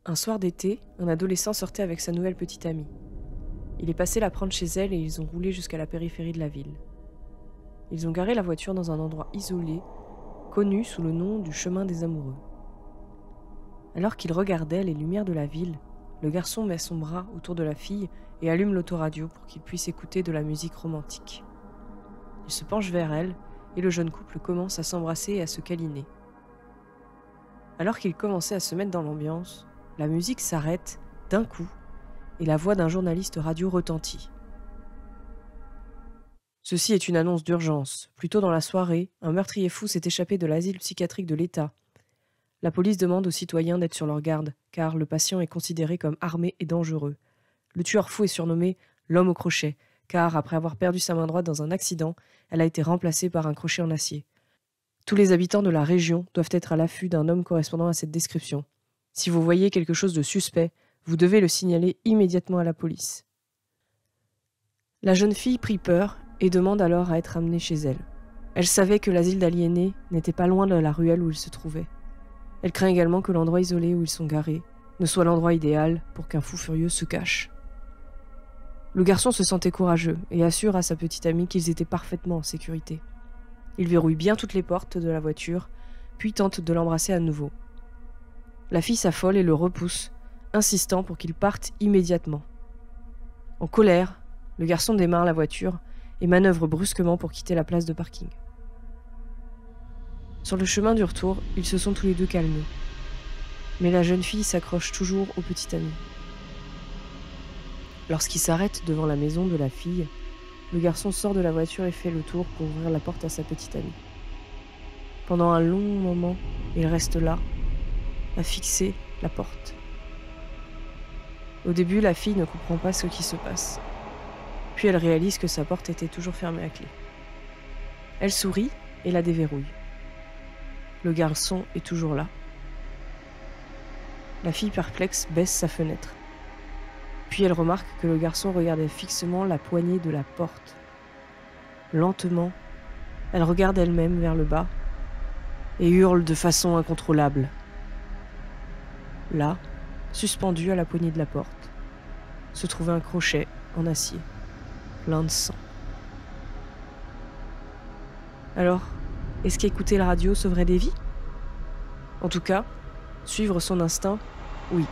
Un soir d'été, un adolescent sortait avec sa nouvelle petite amie. Il est passé la prendre chez elle et ils ont roulé jusqu'à la périphérie de la ville. Ils ont garé la voiture dans un endroit isolé, connu sous le nom du chemin des amoureux. Alors qu'il regardait les lumières de la ville, le garçon met son bras autour de la fille et allume l'autoradio pour qu'il puisse écouter de la musique romantique. Il se penche vers elle et le jeune couple commence à s'embrasser et à se câliner. Alors qu'ils commençaient à se mettre dans l'ambiance, la musique s'arrête d'un coup et la voix d'un journaliste radio retentit. Ceci est une annonce d'urgence. Plus tôt dans la soirée, un meurtrier fou s'est échappé de l'asile psychiatrique de l'État. La police demande aux citoyens d'être sur leur garde, car le patient est considéré comme armé et dangereux. Le tueur fou est surnommé l'homme au crochet, car après avoir perdu sa main droite dans un accident, elle a été remplacée par un crochet en acier. Tous les habitants de la région doivent être à l'affût d'un homme correspondant à cette description. Si vous voyez quelque chose de suspect, vous devez le signaler immédiatement à la police. La jeune fille prit peur et demande alors à être amenée chez elle. Elle savait que l'asile d'aliénés n'était pas loin de la ruelle où il se trouvait. Elle craint également que l'endroit isolé où ils sont garés ne soit l'endroit idéal pour qu'un fou furieux se cache. Le garçon se sentait courageux et assure à sa petite amie qu'ils étaient parfaitement en sécurité. Il verrouille bien toutes les portes de la voiture, puis tente de l'embrasser à nouveau. La fille s'affole et le repousse, insistant pour qu'il parte immédiatement. En colère, le garçon démarre la voiture et manœuvre brusquement pour quitter la place de parking. Sur le chemin du retour, ils se sont tous les deux calmés. Mais la jeune fille s'accroche toujours au petit ami. Lorsqu'il s'arrête devant la maison de la fille, le garçon sort de la voiture et fait le tour pour ouvrir la porte à sa petite amie. Pendant un long moment, il reste là, à fixer la porte. Au début, la fille ne comprend pas ce qui se passe. Puis elle réalise que sa porte était toujours fermée à clé. Elle sourit et la déverrouille. Le garçon est toujours là. La fille perplexe baisse sa fenêtre. Puis elle remarque que le garçon regardait fixement la poignée de la porte. Lentement, elle regarde elle-même vers le bas et hurle de façon incontrôlable. Là, suspendu à la poignée de la porte, se trouvait un crochet en acier, plein de sang. Alors, est-ce qu'écouter la radio sauverait des vies ? En tout cas, suivre son instinct, oui.